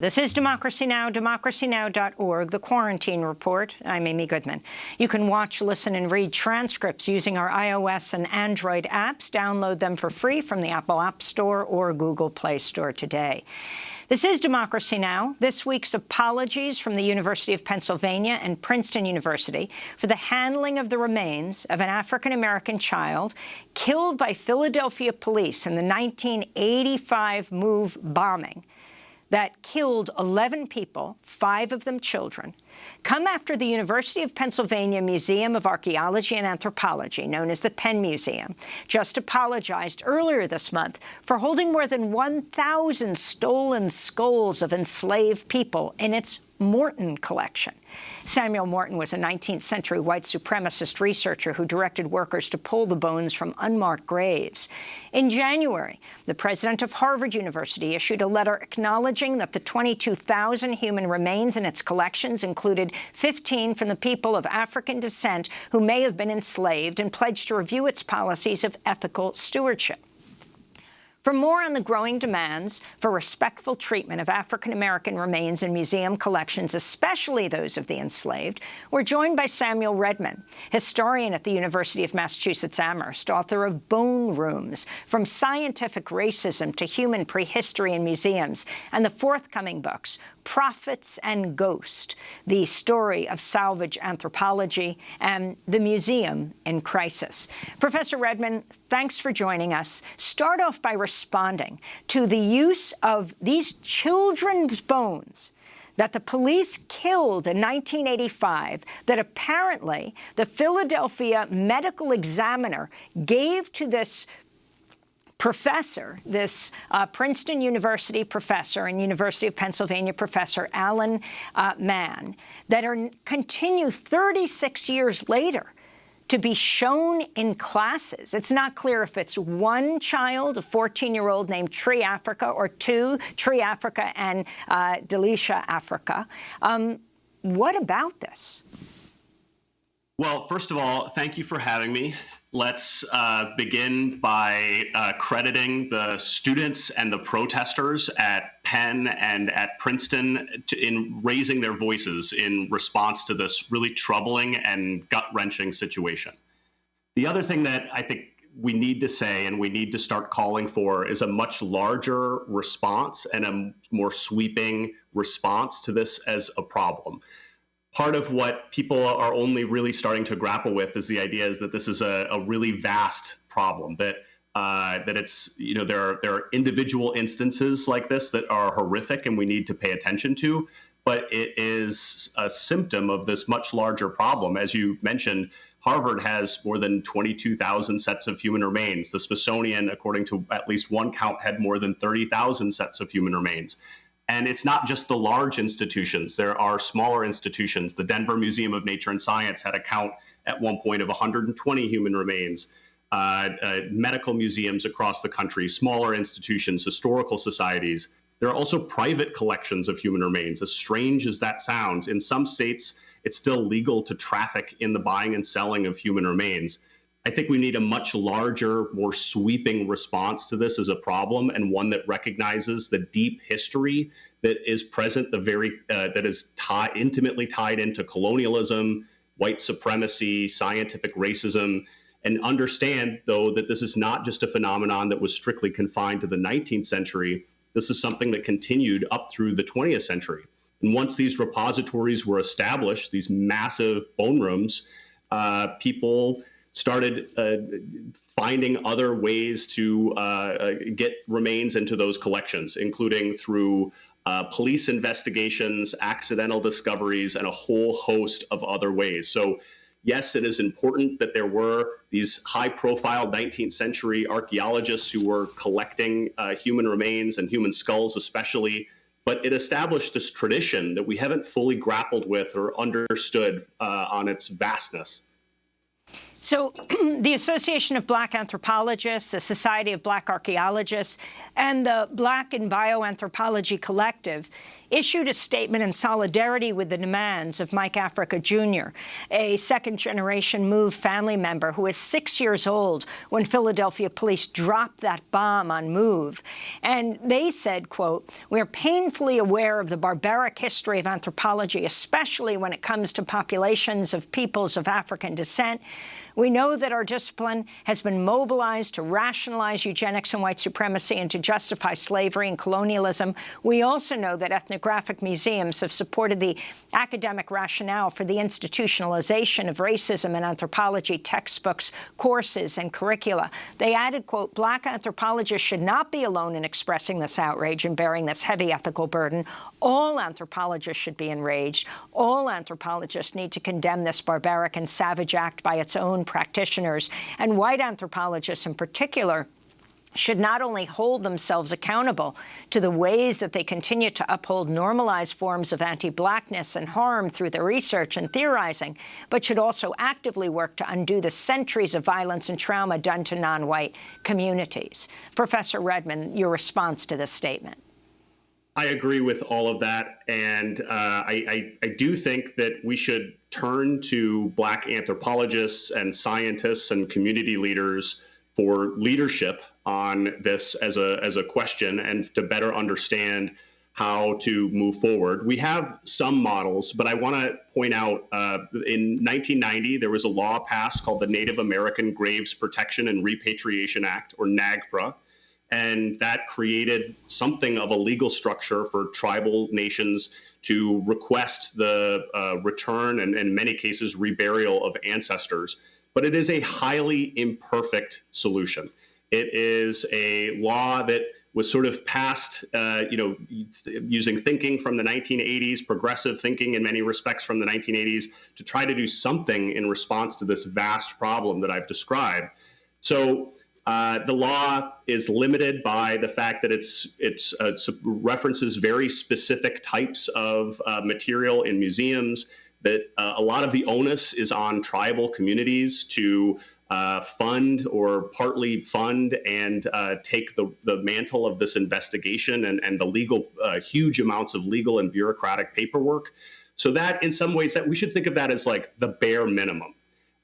This is Democracy Now!, democracynow.org, The Quarantine Report. I'm Amy Goodman. You can watch, listen, and read transcripts using our iOS and Android apps. Download them for free from the Apple App Store or Google Play Store today. This is Democracy Now! This week's apologies from the University of Pennsylvania and Princeton University for the handling of the remains of an African-American child killed by Philadelphia police in the 1985 MOVE bombing that killed 11 people, 5 of them children, come after the University of Pennsylvania Museum of Archaeology and Anthropology, known as the Penn Museum, just apologized earlier this month for holding more than 1,000 stolen skulls of enslaved people in its Morton Collection. Samuel Morton was a 19th century white supremacist researcher who directed workers to pull the bones from unmarked graves. In January, the president of Harvard University issued a letter acknowledging that the 22,000 human remains in its collections included 15 from the people of African descent who may have been enslaved, and pledged to review its policies of ethical stewardship. For more on the growing demands for respectful treatment of African-American remains in museum collections, especially those of the enslaved, we're joined by Samuel Redman, historian at the University of Massachusetts Amherst, author of Bone Rooms, From Scientific Racism to Human Prehistory in Museums, and the forthcoming books, Prophets and Ghost, the story of salvage anthropology, and the museum in crisis. Professor Redman, thanks for joining us. Start off by responding to the use of these children's bones that the police killed in 1985, that apparently the Philadelphia medical examiner gave to this professor, this Princeton University professor and University of Pennsylvania professor, Alan Mann, that continue 36 years later to be shown in classes. It's not clear if it's one child, a 14-year-old named Tree Africa, or two, Tree Africa and Delisha Africa. What about this? Well, first of all, thank you for having me. Let's begin by crediting the students and the protesters at Penn and at Princeton in raising their voices in response to this really troubling and gut-wrenching situation. The other thing that I think we need to say and we need to start calling for is a much larger response and a more sweeping response to this as a problem. Part of what people are only really starting to grapple with is the idea is that this is a really vast problem, that it's, there are individual instances like this that are horrific and we need to pay attention to, but it is a symptom of this much larger problem. As you mentioned, Harvard has more than 22,000 sets of human remains. The Smithsonian, according to at least one count, had more than 30,000 sets of human remains. And it's not just the large institutions. There are smaller institutions. The Denver Museum of Nature and Science had a count at one point of 120 human remains. Medical museums across the country, smaller institutions, historical societies. There are also private collections of human remains. As strange as that sounds, in some states, it's still legal to traffic in the buying and selling of human remains. I think we need a much larger, more sweeping response to this as a problem, and one that recognizes the deep history that is present, that is intimately tied into colonialism, white supremacy, scientific racism, and understand, though, that this is not just a phenomenon that was strictly confined to the 19th century. This is something that continued up through the 20th century. And once these repositories were established, these massive bone rooms, people started finding other ways to get remains into those collections, including through police investigations, accidental discoveries, and a whole host of other ways. So yes, it is important that there were these high-profile 19th century archaeologists who were collecting human remains and human skulls especially, but it established this tradition that we haven't fully grappled with or understood on its vastness. So the Association of Black Anthropologists, the Society of Black Archaeologists, and the Black in Bioanthropology Collective issued a statement in solidarity with the demands of Mike Africa Jr., a second-generation MOVE family member who was 6 years old when Philadelphia police dropped that bomb on MOVE. And they said, quote, "We are painfully aware of the barbaric history of anthropology, especially when it comes to populations of peoples of African descent. We know that our discipline has been mobilized to rationalize eugenics and white supremacy and to justify slavery and colonialism. We also know that ethnographic museums have supported the academic rationale for the institutionalization of racism in anthropology textbooks, courses, and curricula." They added, quote, "Black anthropologists should not be alone in expressing this outrage and bearing this heavy ethical burden. All anthropologists should be enraged. All anthropologists need to condemn this barbaric and savage act by its own practitioners, and white anthropologists in particular should not only hold themselves accountable to the ways that they continue to uphold normalized forms of anti-Blackness and harm through their research and theorizing, but should also actively work to undo the centuries of violence and trauma done to non-white communities." Professor Redman, your response to this statement? I agree with all of that, and I do think that we should turn to Black anthropologists and scientists and community leaders for leadership on this as a question and to better understand how to move forward. We have some models, but I want to point out in 1990, there was a law passed called the Native American Graves Protection and Repatriation Act, or NAGPRA. And that created something of a legal structure for tribal nations to request the return and, in many cases, reburial of ancestors. But it is a highly imperfect solution. It is a law that was sort of passed, using thinking from the 1980s, progressive thinking in many respects from the 1980s, to try to do something in response to this vast problem that I've described. So the law is limited by the fact that it references very specific types of material in museums, that a lot of the onus is on tribal communities to fund or partly fund and take the mantle of this investigation and the legal, huge amounts of legal and bureaucratic paperwork. So that, in some ways, that we should think of that as like the bare minimum.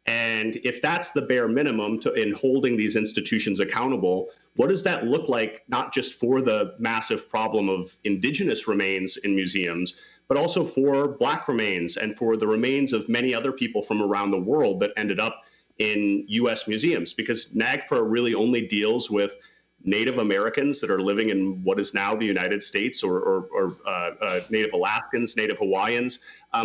And if that's the bare minimum in holding these institutions accountable, what does that look like, not just for the massive problem of indigenous remains in museums, but also for Black remains and for the remains of many other people from around the world that ended up in U.S. museums? Because NAGPRA really only deals with Native Americans that are living in what is now the United States, or Native Alaskans, Native Hawaiians,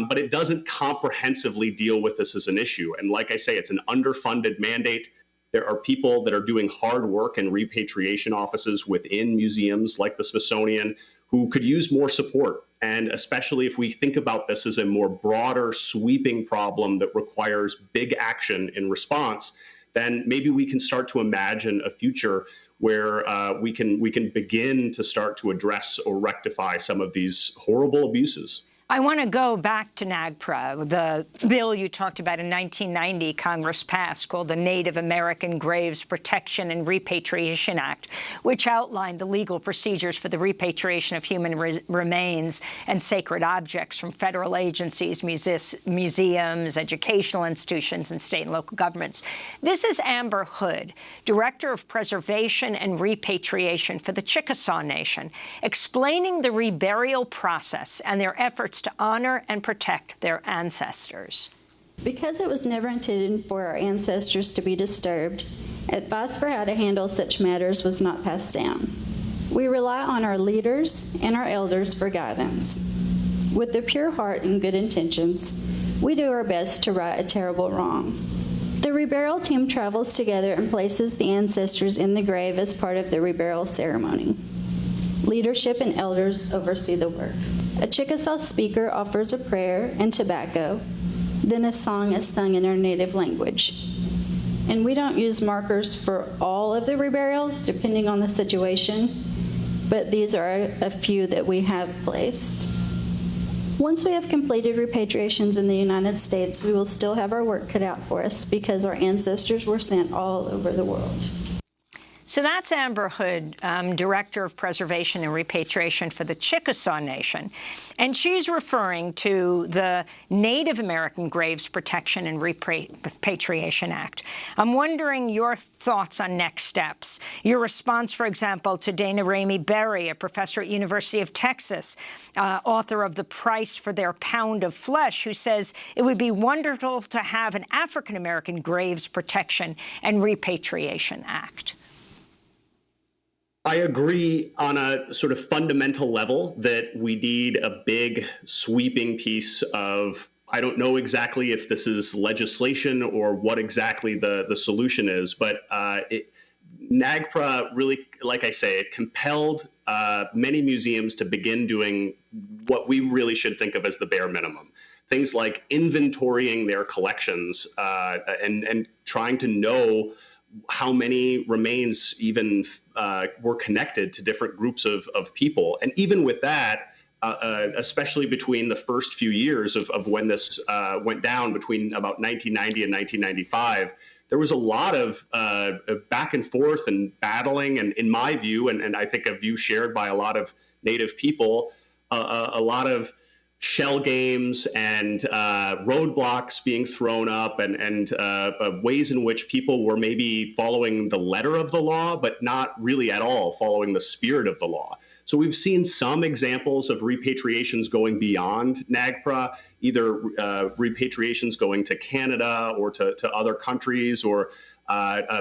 but it doesn't comprehensively deal with this as an issue. And like I say, it's an underfunded mandate. There are people that are doing hard work in repatriation offices within museums like the Smithsonian who could use more support. And especially if we think about this as a more broader, sweeping problem that requires big action in response, then maybe we can start to imagine a future where we can begin to start to address or rectify some of these horrible abuses. I want to go back to NAGPRA, the bill you talked about in 1990 Congress passed called the Native American Graves Protection and Repatriation Act, which outlined the legal procedures for the repatriation of human remains and sacred objects from federal agencies, museums, educational institutions, and state and local governments. This is Amber Hood, Director of Preservation and Repatriation for the Chickasaw Nation, explaining the reburial process and their efforts to honor and protect their ancestors. Because it was never intended for our ancestors to be disturbed, advice for how to handle such matters was not passed down. We rely on our leaders and our elders for guidance. With a pure heart and good intentions, we do our best to right a terrible wrong. The reburial team travels together and places the ancestors in the grave as part of the reburial ceremony. Leadership and elders oversee the work. A Chickasaw speaker offers a prayer and tobacco, then a song is sung in our native language. And we don't use markers for all of the reburials, depending on the situation, but these are a few that we have placed. Once we have completed repatriations in the United States, we will still have our work cut out for us because our ancestors were sent all over the world. So that's Amber Hood, Director of Preservation and Repatriation for the Chickasaw Nation. And she's referring to the Native American Graves Protection and Repatriation Act. I'm wondering your thoughts on next steps. Your response, for example, to Dana Ramey Berry, a professor at University of Texas, author of The Price for Their Pound of Flesh, who says it would be wonderful to have an African-American Graves Protection and Repatriation Act. I agree on a sort of fundamental level that we need a big sweeping piece of, I don't know exactly if this is legislation or what exactly the solution is, but NAGPRA really, like I say, it compelled many museums to begin doing what we really should think of as the bare minimum. Things like inventorying their collections and trying to know how many remains even were connected to different groups of people. And even with that, especially between the first few years of when this went down between about 1990 and 1995, there was a lot of back and forth and battling. And in my view, and I think a view shared by a lot of Native people, a lot of shell games and roadblocks being thrown up and ways in which people were maybe following the letter of the law, but not really at all following the spirit of the law. So we've seen some examples of repatriations going beyond NAGPRA, either repatriations going to Canada or to other countries, or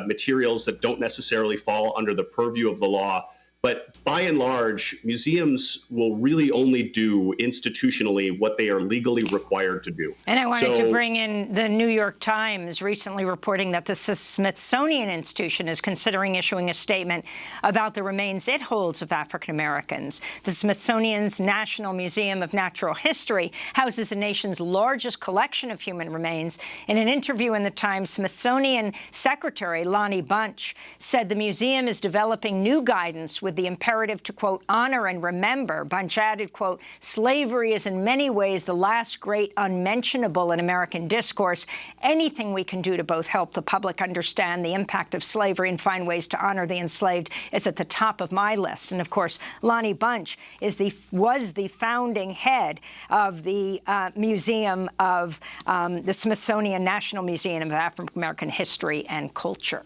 materials that don't necessarily fall under the purview of the law. But by and large, museums will really only do institutionally what they are legally required to do. And I wanted to bring in the New York Times recently reporting that the Smithsonian Institution is considering issuing a statement about the remains it holds of African Americans. The Smithsonian's National Museum of Natural History houses the nation's largest collection of human remains. In an interview in the Times, Smithsonian Secretary Lonnie Bunch said the museum is developing new guidance with the imperative to, quote, honor and remember. Bunch added, quote, slavery is in many ways the last great unmentionable in American discourse. Anything we can do to both help the public understand the impact of slavery and find ways to honor the enslaved is at the top of my list. And of course, Lonnie Bunch was the founding head of the Museum of the Smithsonian National Museum of African American History and Culture.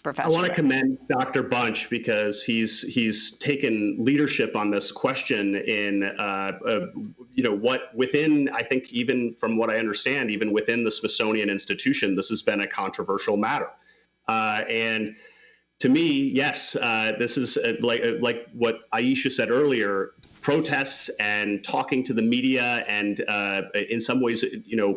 Professor. I want to commend Dr. Bunch because he's taken leadership on this question in, what within, I think, even from what I understand, even within the Smithsonian Institution, this has been a controversial matter. And to me, yes, this is like what Aisha said earlier, protests and talking to the media and in some ways,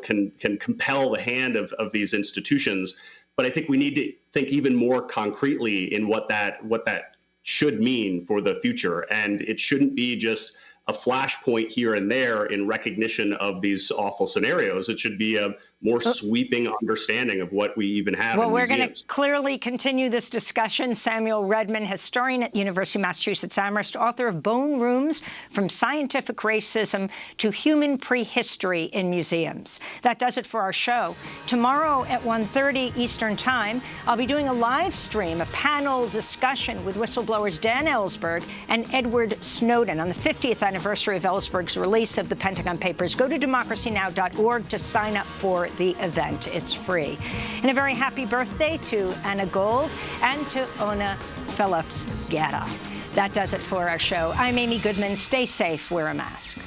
can compel the hand of these institutions. But I think we need to think even more concretely in what that should mean for the future. And it shouldn't be just a flashpoint here and there in recognition of these awful scenarios. It should be a more sweeping understanding of what we even have in museums. Well, we're going to clearly continue this discussion. Samuel Redman, historian at University of Massachusetts Amherst, author of Bone Rooms, From Scientific Racism to Human Prehistory in Museums. That does it for our show. Tomorrow at 1:30 Eastern Time, I'll be doing a live stream, a panel discussion with whistleblowers Dan Ellsberg and Edward Snowden on the 50th anniversary of Ellsberg's release of the Pentagon Papers. Go to democracynow.org to sign up for the event. It's free. And a very happy birthday to Anna Gold and to Ona Phillips Guerra. That does it for our show. I'm Amy Goodman. Stay safe. Wear a mask.